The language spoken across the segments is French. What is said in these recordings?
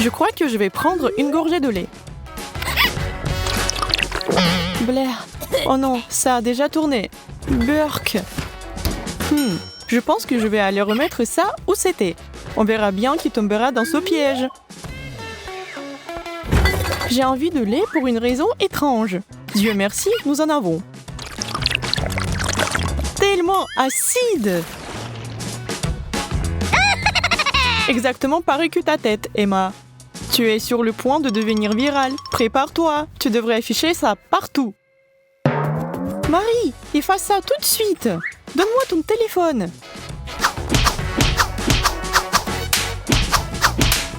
Je crois que je vais prendre une gorgée de lait. Blair. Oh non, ça a déjà tourné. Burk. Je pense que je vais aller remettre ça où c'était. On verra bien qui tombera dans ce piège. J'ai envie de lait pour une raison étrange. Dieu merci, nous en avons. Tellement acide! Exactement pareil que ta tête, Emma. Tu es sur le point de devenir virale. Prépare-toi, tu devrais afficher ça partout. Marie, efface ça tout de suite. Donne-moi ton téléphone.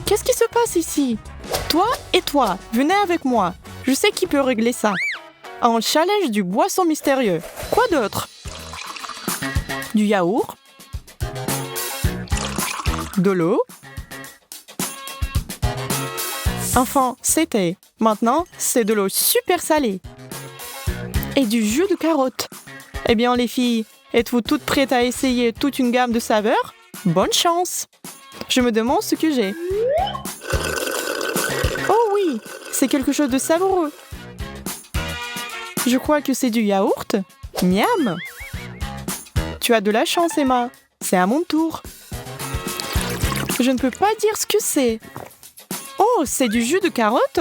Qu'est-ce qui se passe ici? Toi et toi, venez avec moi. Je sais qui peut régler ça. Un challenge du boisson mystérieux. Quoi d'autre? Du yaourt. De l'eau. Enfin, c'était. Maintenant, c'est de l'eau super salée. Et du jus de carotte. Eh bien, les filles, êtes-vous toutes prêtes à essayer toute une gamme de saveurs? Bonne chance! Je me demande ce que j'ai. Oh oui, c'est quelque chose de savoureux. Je crois que c'est du yaourt. Miam! Tu as de la chance, Emma. C'est à mon tour. Je ne peux pas dire ce que c'est. Oh, c'est du jus de carotte?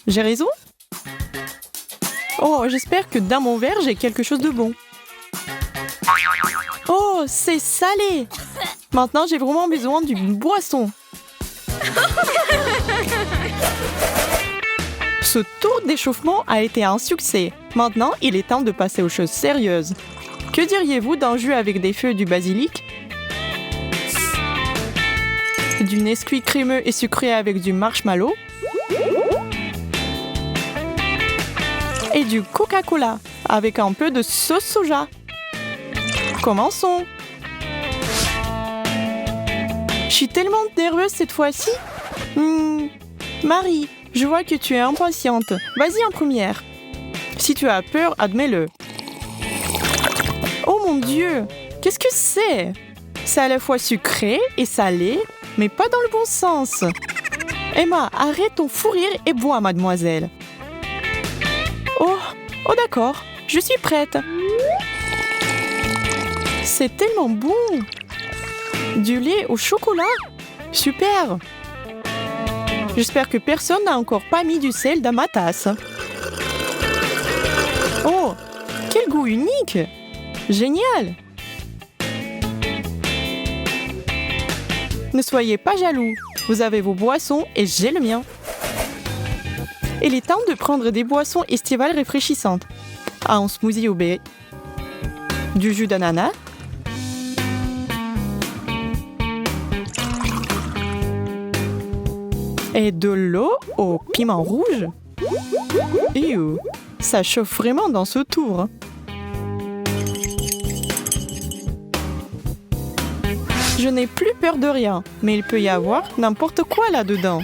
J'ai raison? Oh, j'espère que dans mon verre, j'ai quelque chose de bon. Oh, c'est salé! Maintenant, j'ai vraiment besoin d'une boisson. Ce tour d'échauffement a été un succès. Maintenant, il est temps de passer aux choses sérieuses. Que diriez-vous d'un jus avec des feuilles du basilic? Du Nesquik crémeux et sucré avec du marshmallow? Et du Coca-Cola avec un peu de sauce soja. Commençons! Je suis tellement nerveuse cette fois-ci. Marie, je vois que tu es impatiente. Vas-y en première. Si tu as peur, admets-le. Oh mon Dieu! Qu'est-ce que c'est? C'est à la fois sucré et salé, mais pas dans le bon sens. Emma, arrête ton fou rire et bois, mademoiselle. Oh d'accord, je suis prête. C'est tellement bon. Du lait au chocolat? Super. J'espère que personne n'a encore pas mis du sel dans ma tasse. Oh, quel goût unique! Génial! Ne soyez pas jaloux, vous avez vos boissons et j'ai le mien. Il est temps de prendre des boissons estivales rafraîchissantes. Un smoothie au berry, du jus d'ananas, et de l'eau au piment rouge. Ew, ça chauffe vraiment dans ce tour. Je n'ai plus peur de rien, mais il peut y avoir n'importe quoi là-dedans.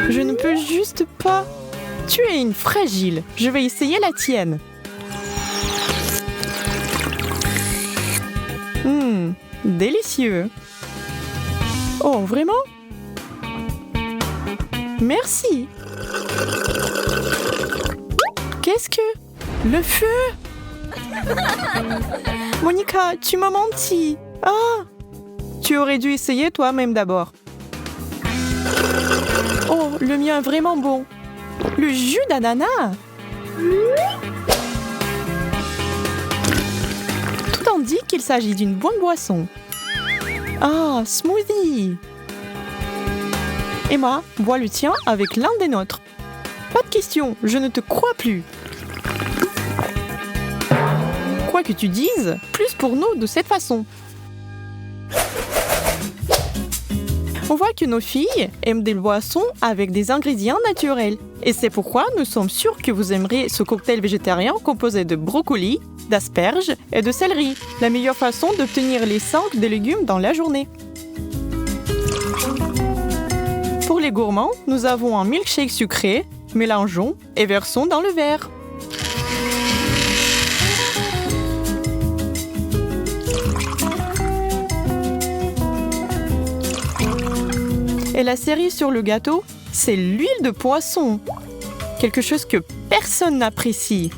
Je ne peux juste pas. Tu es une fragile. Je vais essayer la tienne. Délicieux. Oh, vraiment? Merci. Qu'est-ce que... Le feu? Monica, tu m'as menti. Ah! Tu aurais dû essayer toi-même d'abord. Oh, le mien est vraiment bon. Le jus d'ananas. Tout en dit qu'il s'agit d'une bonne boisson. Ah, smoothie. Emma, bois le tien avec l'un des nôtres. Pas de question, je ne te crois plus. Quoi que tu dises, plus pour nous de cette façon. On voit que nos filles aiment des boissons avec des ingrédients naturels. Et c'est pourquoi nous sommes sûrs que vous aimerez ce cocktail végétarien composé de brocolis, d'asperges et de céleri. La meilleure façon d'obtenir les 5 des légumes dans la journée. Pour les gourmands, nous avons un milkshake sucré. Mélangeons et versons dans le verre. Et la cerise sur le gâteau, c'est l'huile de poisson. Quelque chose que personne n'apprécie.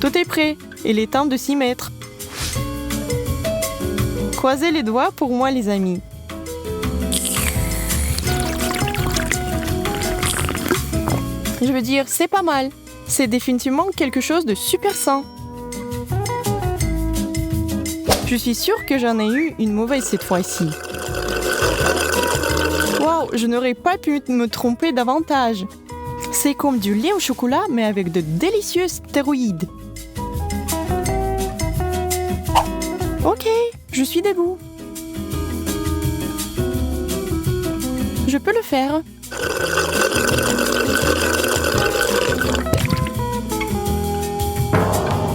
Tout est prêt, il est temps de s'y mettre. Croisez les doigts pour moi, les amis. Je veux dire, c'est pas mal. C'est définitivement quelque chose de super sain. Je suis sûre que j'en ai eu une mauvaise cette fois-ci. Waouh, je n'aurais pas pu me tromper davantage. C'est comme du lait au chocolat, mais avec de délicieux stéroïdes. Ok, je suis debout. Je peux le faire.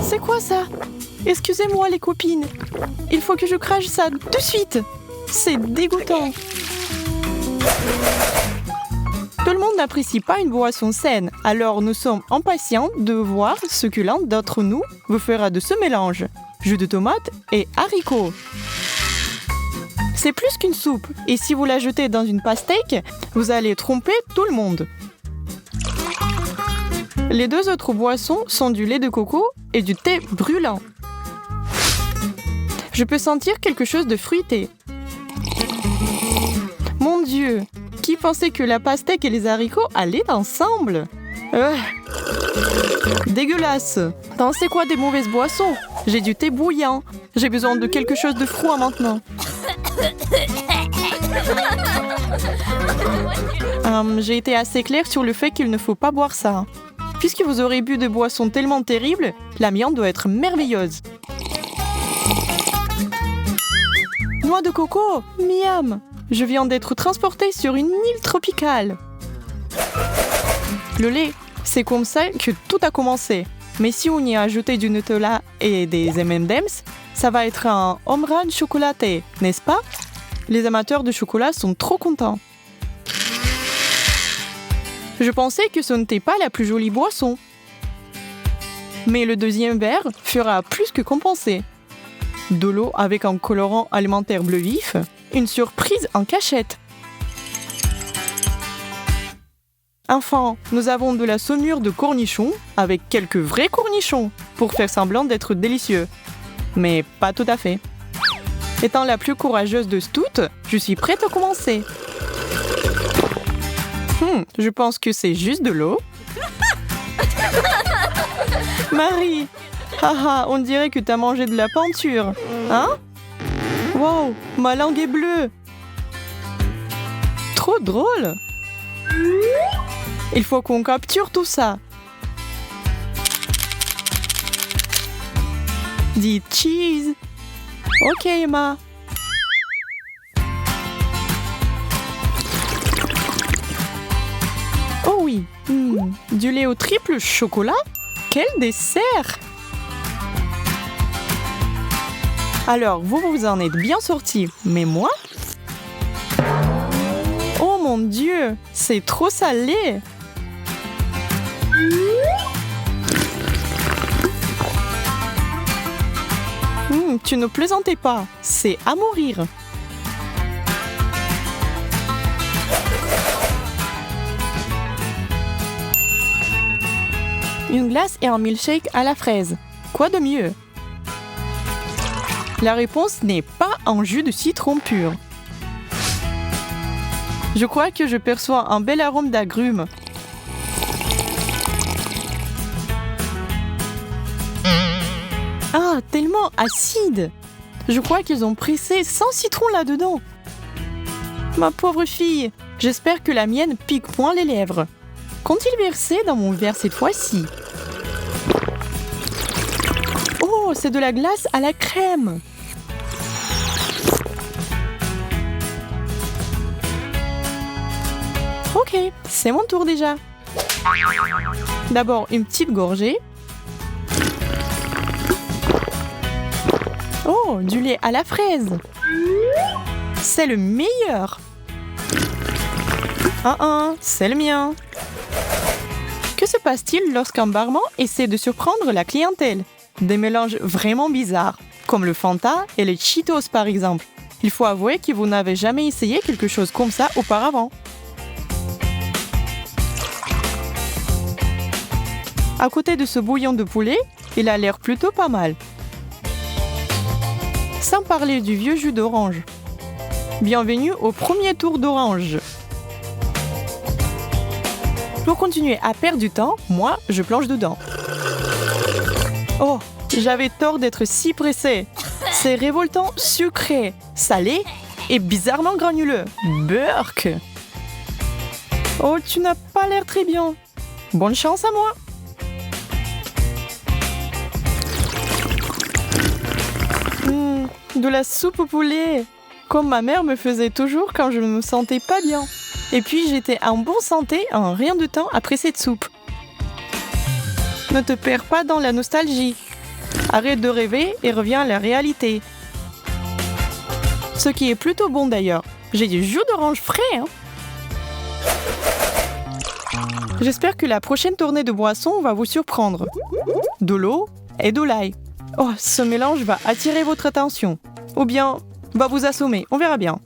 C'est quoi ça? Excusez-moi les copines. Il faut que je crache ça de suite. C'est dégoûtant. Tout le monde n'apprécie pas une boisson saine, alors nous sommes impatients de voir ce que l'un d'entre nous vous fera de ce mélange. Jus de tomate et haricots. C'est plus qu'une soupe, et si vous la jetez dans une pastèque, vous allez tromper tout le monde. Les deux autres boissons sont du lait de coco et du thé brûlant. Je peux sentir quelque chose de fruité. Mon Dieu, qui pensait que la pastèque et les haricots allaient ensemble? Dégueulasse. Attends, c'est quoi des mauvaises boissons? J'ai du thé bouillant. J'ai besoin de quelque chose de froid maintenant. J'ai été assez claire sur le fait qu'il ne faut pas boire ça. Puisque vous aurez bu de boissons tellement terribles, la mienne doit être merveilleuse. Noix de coco, miam! Je viens d'être transportée sur une île tropicale. Le lait, c'est comme ça que tout a commencé. Mais si on y a ajouté du Nutella et des M&M's, ça va être un home run chocolaté, n'est-ce pas? Les amateurs de chocolat sont trop contents. Je pensais que ce n'était pas la plus jolie boisson. Mais le deuxième verre fera plus que compenser. De l'eau avec un colorant alimentaire bleu vif, une surprise en cachette. Enfin, nous avons de la saumure de cornichons avec quelques vrais cornichons pour faire semblant d'être délicieux. Mais pas tout à fait. Étant la plus courageuse de toutes, je suis prête à commencer. Je pense que c'est juste de l'eau. Marie, haha, on dirait que t'as mangé de la peinture. Hein? Wow, ma langue est bleue. Trop drôle. Il faut qu'on capture tout ça. Dis cheese. Ok, Emma. Oh oui, du lait au triple chocolat? Quel dessert! Alors, vous en êtes bien sortis, mais moi? Oh mon Dieu, c'est trop salé! Tu ne plaisantais pas, c'est à mourir. Une glace et un milkshake à la fraise. Quoi de mieux? La réponse n'est pas un jus de citron pur. Je crois que je perçois un bel arôme d'agrumes. Ah, tellement acide! Je crois qu'ils ont pressé 100 citrons là-dedans. Ma pauvre fille, j'espère que la mienne pique point les lèvres. Qu'ont-ils versé dans mon verre cette fois-ci? Oh, c'est de la glace à la crème. Ok, c'est mon tour déjà. D'abord, une petite gorgée. Oh, du lait à la fraise. C'est le meilleur. C'est le mien. Que se passe-t-il lorsqu'un barman essaie de surprendre la clientèle? Des mélanges vraiment bizarres. comme le Fanta et les Cheetos par exemple. Il faut avouer que vous n'avez jamais essayé quelque chose comme ça auparavant. À côté de ce bouillon de poulet, il a l'air plutôt pas mal. Sans parler du vieux jus d'orange. Bienvenue au premier tour d'orange. Pour continuer à perdre du temps, moi, je plonge dedans. Oh, j'avais tort d'être si pressée. C'est révoltant, sucré, salé et bizarrement granuleux. Burk! Oh, tu n'as pas l'air très bien. Bonne chance à moi. De la soupe au poulet, comme ma mère me faisait toujours quand je ne me sentais pas bien. Et puis j'étais en bonne santé en rien de temps après cette soupe. Ne te perds pas dans la nostalgie. Arrête de rêver et reviens à la réalité. Ce qui est plutôt bon d'ailleurs. J'ai du jus d'orange frais, hein. J'espère que la prochaine tournée de boissons va vous surprendre. De l'eau et de l'ail. Oh, ce mélange va attirer votre attention. Ou bien, va vous assommer, on verra bien.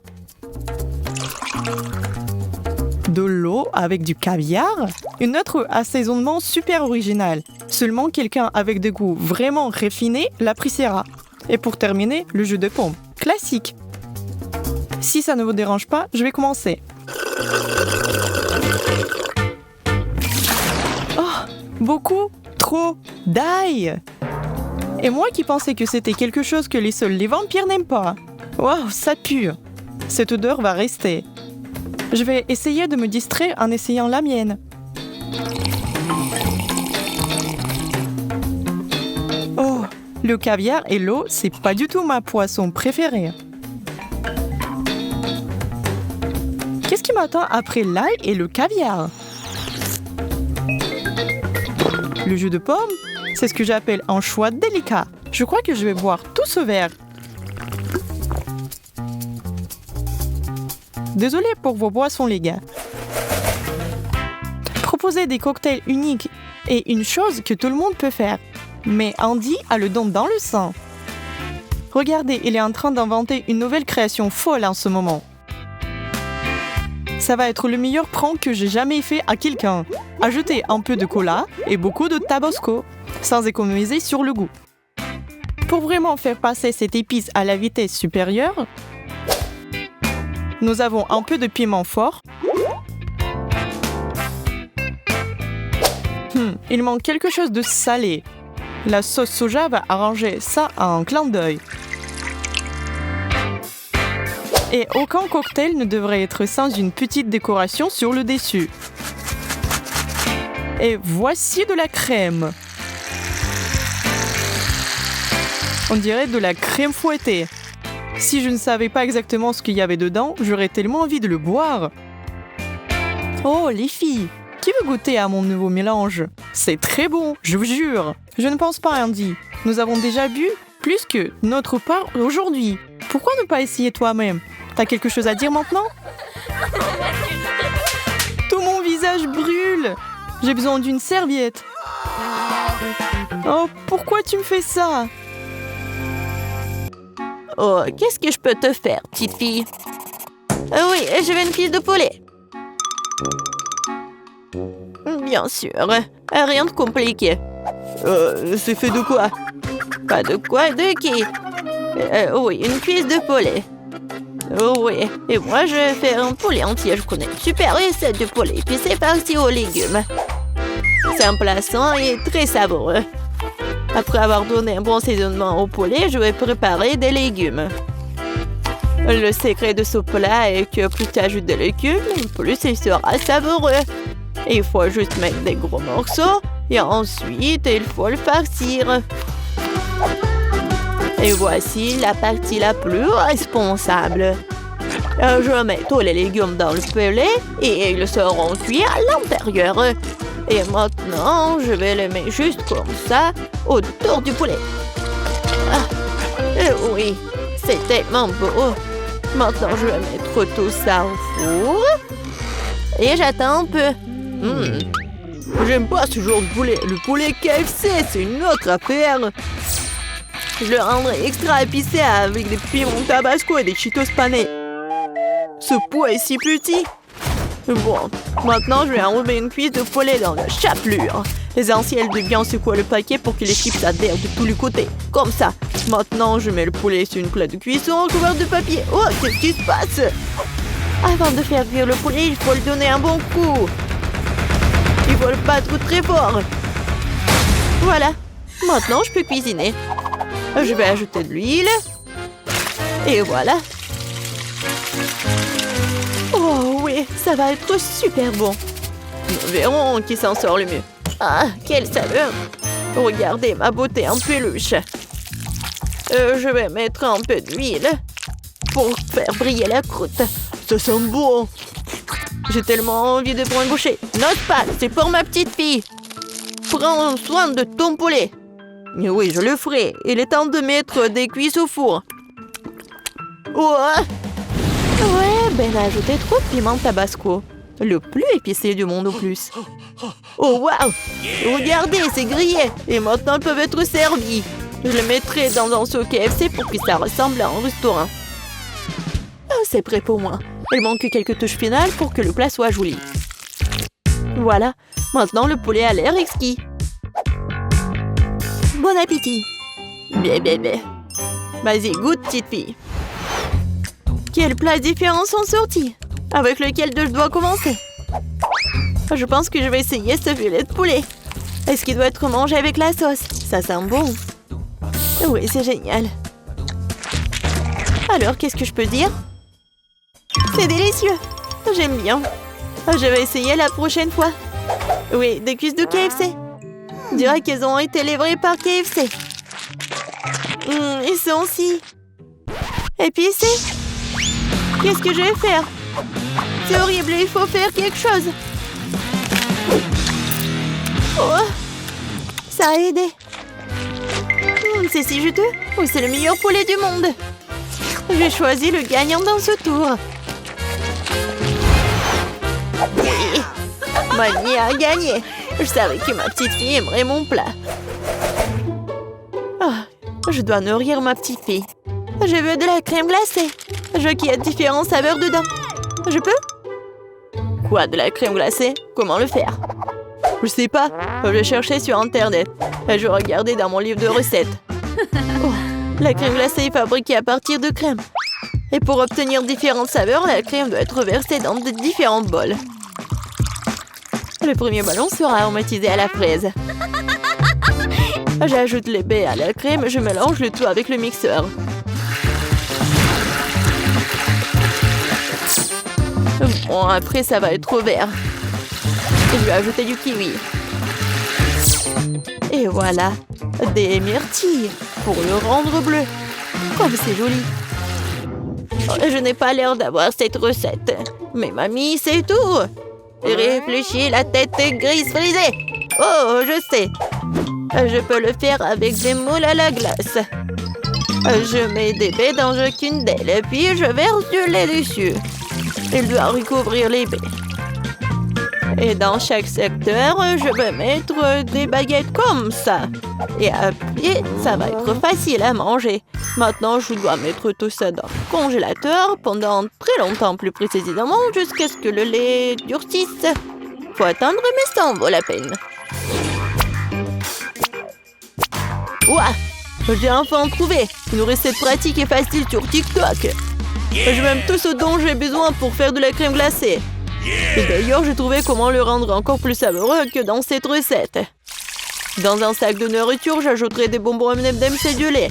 De l'eau avec du caviar? Un autre assaisonnement super original. Seulement quelqu'un avec des goûts vraiment raffinés l'appréciera. Et pour terminer, le jus de pomme. Classique. Si ça ne vous dérange pas, je vais commencer. Oh, beaucoup, trop d'ail! Et moi qui pensais que c'était quelque chose que seuls les vampires n'aiment pas. Waouh, ça pue! Cette odeur va rester. Je vais essayer de me distraire en essayant la mienne. Oh, le caviar et l'eau, c'est pas du tout ma poisson préférée. Qu'est-ce qui m'attend après l'ail et le caviar? Le jus de pomme? C'est ce que j'appelle un choix délicat. Je crois que je vais boire tout ce verre. Désolé pour vos boissons, les gars. Proposer des cocktails uniques est une chose que tout le monde peut faire. Mais Andy a le don dans le sang. Regardez, il est en train d'inventer une nouvelle création folle en ce moment. Ça va être le meilleur prank que j'ai jamais fait à quelqu'un. Ajouter un peu de cola et beaucoup de tabasco, sans économiser sur le goût. Pour vraiment faire passer cette épice à la vitesse supérieure, nous avons un peu de piment fort. Il manque quelque chose de salé. La sauce soja va arranger ça en un clin d'œil. Et aucun cocktail ne devrait être sans une petite décoration sur le dessus. Et voici de la crème. On dirait de la crème fouettée. Si je ne savais pas exactement ce qu'il y avait dedans, j'aurais tellement envie de le boire. Oh, les filles, qui veut goûter à mon nouveau mélange? C'est très bon, je vous jure. Je ne pense pas, Andy. Nous avons déjà bu plus que notre part aujourd'hui. Pourquoi ne pas essayer toi-même? T'as quelque chose à dire maintenant? Tout mon visage brûle. J'ai besoin d'une serviette. Oh, pourquoi tu me fais ça? Oh, qu'est-ce que je peux te faire, petite fille? Oui, je veux une cuisse de poulet. Bien sûr, rien de compliqué. C'est fait de quoi? Pas de quoi, de qui? Oui, une cuisse de poulet. Oui, et moi je vais faire un poulet entier. Je connais une super recette de poulet. Puis c'est parti aux légumes. C'est un plat sain et très savoureux. Après avoir donné un bon assaisonnement au poulet, je vais préparer des légumes. Le secret de ce plat est que plus tu ajoutes de légumes, plus il sera savoureux. Il faut juste mettre des gros morceaux et ensuite il faut le farcir. Et voici la partie la plus responsable. Je mets tous les légumes dans le poulet et ils seront cuits à l'intérieur. Et maintenant, je vais les mettre juste comme ça autour du poulet. Oui, c'est tellement beau. Maintenant, je vais mettre tout ça au four. Et j'attends un peu. J'aime pas ce genre de poulet. Le poulet KFC, c'est une autre affaire. Je le rendrai extra épicé avec des piments tabasco et des Cheetos panés. Ce pot est si petit. Bon, maintenant je vais enlever une cuisse de poulet dans la chapelure. L'essentiel de bien secouer le paquet pour que les chips adhèrent de tous les côtés. Comme ça. Maintenant, je mets le poulet sur une plaque de cuisson recouverte de papier. Oh, qu'est-ce qui se passe? Avant de faire cuire le poulet, il faut le donner un bon coup. Il faut le battre très fort. Voilà. Maintenant, je peux cuisiner. Je vais ajouter de l'huile. Et voilà. Oh oui, ça va être super bon. Nous verrons qui s'en sort le mieux. Ah, quelle saveur! Regardez ma beauté en peluche. Je vais mettre un peu d'huile pour faire briller la croûte. Ça sent bon. J'ai tellement envie de prendre une bouchée. Note pas, c'est pour ma petite fille. Prends soin de ton poulet. Oui, je le ferai. Il est temps de mettre des cuisses au four. Ouais, ben ajoutez trop de piment tabasco. Le plus épicé du monde au plus. Oh waouh! Regardez, c'est grillé. Et maintenant, ils peuvent être servis. Je le mettrai dans un seau KFC pour que ça ressemble à un restaurant. Oh, c'est prêt pour moi. Il manque quelques touches finales pour que le plat soit joli. Voilà. Maintenant, le poulet a l'air exquis. Bon appétit. Bien. Vas-y, goûte, petite fille. Quels plats différents sont sortis? Avec lequel je dois commencer? Je pense que je vais essayer ce filet de poulet. Est-ce qu'il doit être mangé avec la sauce? Ça sent bon. Oui, c'est génial. Alors, qu'est-ce que je peux dire? C'est délicieux. J'aime bien. Je vais essayer la prochaine fois. Oui, des cuisses de KFC. On dirait qu'elles ont été livrées par KFC. Ils sont si épicés. Qu'est-ce que je vais faire? C'est horrible, il faut faire quelque chose. Oh, ça a aidé. C'est si juteux. Oui, c'est le meilleur poulet du monde. J'ai choisi le gagnant dans ce tour. Oui, Mani a gagné. Je savais que ma petite fille aimerait mon plat. Oh, je dois nourrir ma petite fille. Je veux de la crème glacée. Je veux qu'il y ait différentes saveurs dedans. Je peux? Quoi, de la crème glacée? Comment le faire? Je sais pas. Je cherchais sur Internet. Je regardais dans mon livre de recettes. Oh, la crème glacée est fabriquée à partir de crème. Et pour obtenir différentes saveurs, la crème doit être versée dans de différents bols. Le premier ballon sera aromatisé à la fraise. J'ajoute les baies à la crème, je mélange le tout avec le mixeur. Bon, après ça va être vert. Et je vais ajouter du kiwi. Et voilà, des myrtilles pour le rendre bleu. Comme c'est joli. Je n'ai pas l'air d'avoir cette recette. Mais mamie, c'est tout. Réfléchis, la tête grise frisée. Oh, je sais. Je peux le faire avec des moules à la glace. Je mets des baies dans chacune d'elles, puis je verse du lait dessus. Il doit recouvrir les baies. Et dans chaque secteur, je vais mettre des baguettes comme ça. Et après, ça va être facile à manger. Maintenant, je dois mettre tout ça dans le congélateur pendant très longtemps, plus précisément, jusqu'à ce que le lait durcisse. Faut attendre, mais ça en vaut la peine. Ouah! J'ai enfin trouvé une recette pratique et facile sur TikTok. Je m'aime tout ce dont j'ai besoin pour faire de la crème glacée. Et d'ailleurs, j'ai trouvé comment le rendre encore plus savoureux que dans cette recette. Dans un sac de nourriture, j'ajouterai des bonbons M&M's et du lait.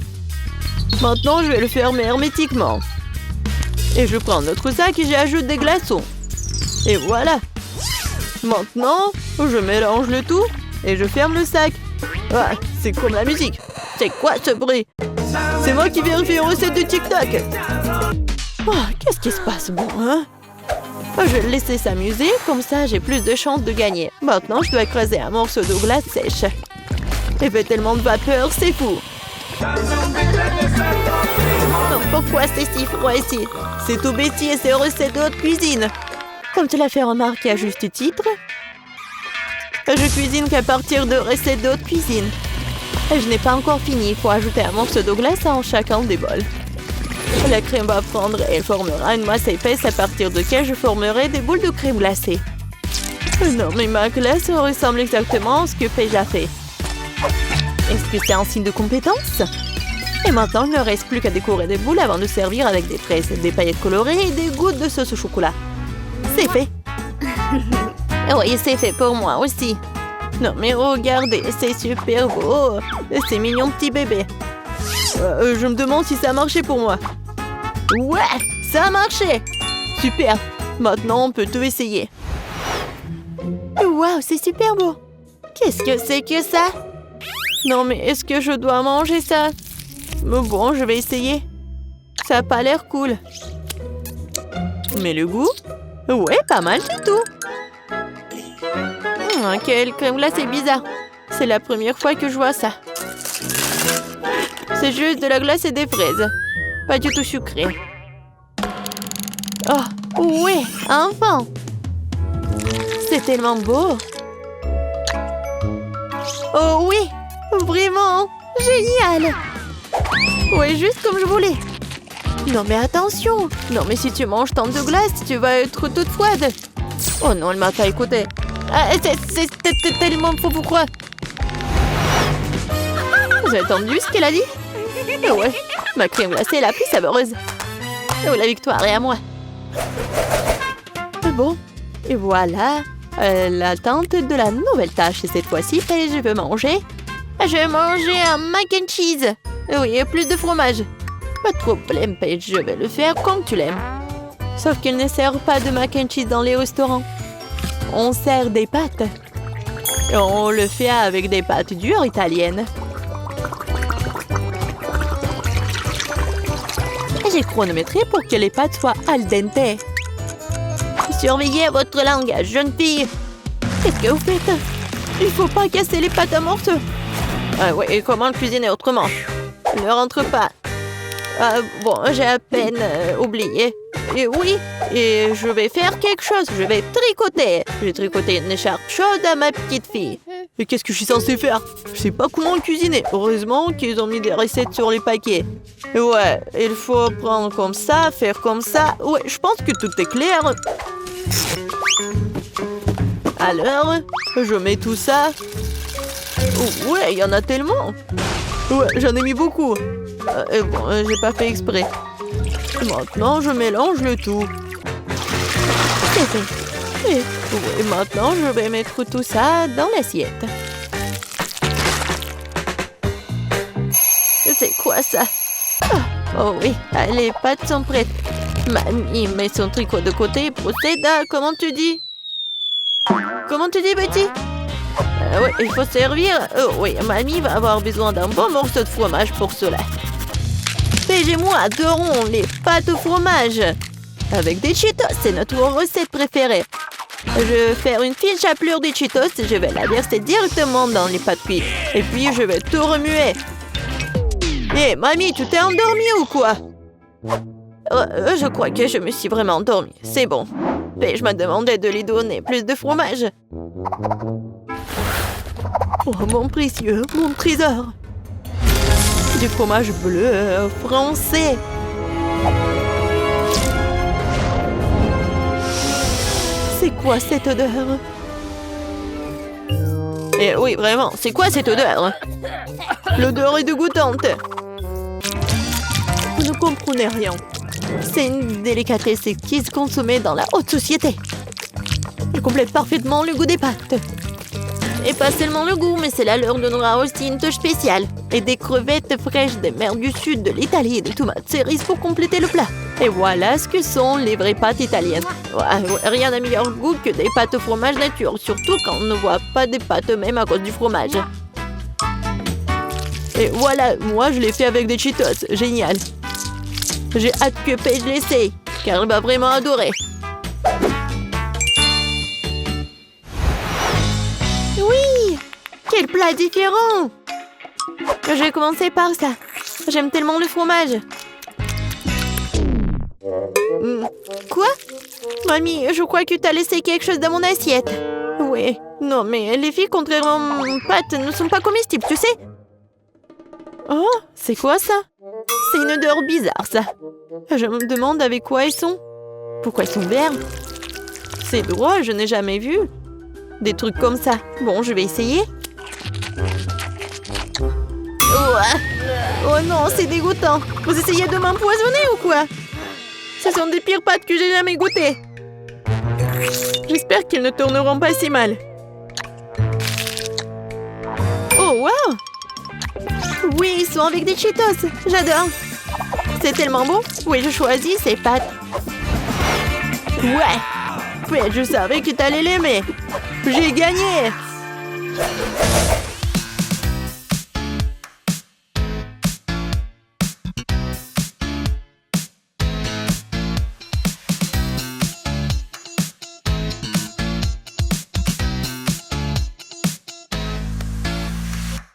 Maintenant, je vais le fermer hermétiquement. Et je prends notre sac et j'y ajoute des glaçons. Et voilà. Maintenant, je mélange le tout et je ferme le sac. Ah, c'est comme la musique. C'est quoi ce bruit? C'est moi qui vérifie les recettes de TikTok. Oh, qu'est-ce qui se passe bon, hein? Je vais le laisser s'amuser, comme ça j'ai plus de chances de gagner. Maintenant, je dois écraser un morceau de glace sèche. Il fait tellement de vapeur, c'est fou. Pourquoi c'est si froid ici? C'est tout Betty et ses recettes de haute cuisine. Comme tu l'as fait remarquer à juste titre, je cuisine qu'à partir de recettes de haute cuisine. Je n'ai pas encore fini. Il faut ajouter un morceau de glace en chacun des bols. La crème va fondre et elle formera une masse épaisse à partir de laquelle je formerai des boules de crème glacée. Non, mais ma glace ressemble exactement à ce que Paige a fait. Est-ce que c'est un signe de compétence? Et maintenant, il ne reste plus qu'à décorer des boules avant de servir avec des fraises, des paillettes colorées et des gouttes de sauce au chocolat. C'est fait. Oui, c'est fait pour moi aussi. Non, mais regardez, c'est super beau. C'est mignon petit bébé. Je me demande si ça a marché pour moi. Ouais, ça a marché. Super. Maintenant, on peut tout essayer. Waouh, c'est super beau. Qu'est-ce que c'est que ça? Non, mais est-ce que je dois manger ça? Bon, je vais essayer. Ça n'a pas l'air cool. Mais le goût? Ouais, pas mal du tout. Quelle crème glacée bizarre. C'est la première fois que je vois ça. C'est juste de la glace et des fraises. Pas du tout sucré. Oh, oui, enfin. C'est tellement beau. Oh oui, vraiment, génial. Oui, juste comme je voulais. Non mais attention. Non mais si tu manges tant de glace, tu vas être toute froide. Oh non, elle m'a pas écouté. C'est tellement faux, pourquoi? Vous avez entendu ce qu'elle a dit? Oh ouais, ma crème glacée est la plus savoureuse. Oh, la victoire est à moi. Bon, et voilà, l'attente de la nouvelle tâche. Et cette fois-ci, je veux manger. Je vais manger un mac and cheese. Oui, et plus de fromage. Pas de problème, Paige, je vais le faire comme tu l'aimes. Sauf qu'ils ne servent pas de mac and cheese dans les restaurants. On sert des pâtes. Et on le fait avec des pâtes dures italiennes. J'ai chronométré pour que les pâtes soient al dente. Surveillez votre langage, jeune fille. Qu'est-ce que vous faites? Il faut pas casser les pâtes à morceaux. Ah ouais, et comment le cuisiner autrement? Ne rentre pas. Bon, j'ai à peine oublié. Et oui, et je vais faire quelque chose. Je vais tricoter. Je vais tricoter une écharpe chaude à ma petite fille. Et qu'est-ce que je suis censée faire? Je sais pas comment le cuisiner. Heureusement qu'ils ont mis des recettes sur les paquets. Ouais, il faut prendre comme ça, faire comme ça. Ouais, je pense que tout est clair. Alors, je mets tout ça. Oh, ouais, il y en a tellement. Ouais, j'en ai mis beaucoup. Et bon, j'ai pas fait exprès. Maintenant, je mélange le tout. C'est fait. Et maintenant, je vais mettre tout ça dans l'assiette. C'est quoi ça? Oh oui, les pâtes sont prêtes. Mamie met son tricot de côté et procède à... Comment tu dis? Comment tu dis, Betty? Oui, il faut servir. Oh oui, Mamie va avoir besoin d'un bon morceau de fromage pour cela. Paige et moi adorons les pâtes au fromage. Avec des Cheetos, c'est notre recette préférée. Je vais faire une fine chapelure de Cheetos et je vais la verser directement dans les pâtes cuites. Et puis, je vais tout remuer. Hé, Mamie, tu t'es endormie ou quoi? Je crois que je me suis vraiment endormie. C'est bon. Paige m'a demandé de lui donner plus de fromage. Oh, mon précieux, mon trésor. Du fromage bleu français. C'est quoi cette odeur? Eh oui, vraiment, c'est quoi cette odeur? L'odeur est dégoûtante. Vous ne comprenez rien. C'est une délicatesse exquise consommée dans la haute société. Elle complète parfaitement le goût des pâtes. Et pas seulement le goût, mais cela leur donnera aussi une touche spéciale. Et des crevettes fraîches des mers du sud de l'Italie et des tomates cerises pour compléter le plat. Et voilà ce que sont les vraies pâtes italiennes. Ouais, rien n'a meilleur goût que des pâtes au fromage nature, surtout quand on ne voit pas des pâtes même à cause du fromage. Et voilà, moi je l'ai fait avec des Cheetos, génial. J'ai hâte que Paige l'essaye, car elle va vraiment adorer. Oui! Quel plat différent! Je vais commencer par ça. J'aime tellement le fromage. Quoi? Mamie, je crois que tu as laissé quelque chose dans mon assiette. Oui. Non, mais les filles, contrairement aux pâtes, ne sont pas comestibles, tu sais? Oh, c'est quoi ça? C'est une odeur bizarre, ça. Je me demande avec quoi ils sont. Pourquoi ils sont verts? C'est drôle, je n'ai jamais vu des trucs comme ça. Bon, je vais essayer. Oh non, c'est dégoûtant. Vous essayez de m'empoisonner ou quoi? Ce sont des pires pâtes que j'ai jamais goûtées. J'espère qu'ils ne tourneront pas si mal. Oh, wow! Oui, ils sont avec des Cheetos. J'adore. C'est tellement bon. Oui, je choisis ces pâtes. Ouais, je savais que t'allais l'aimer. J'ai gagné.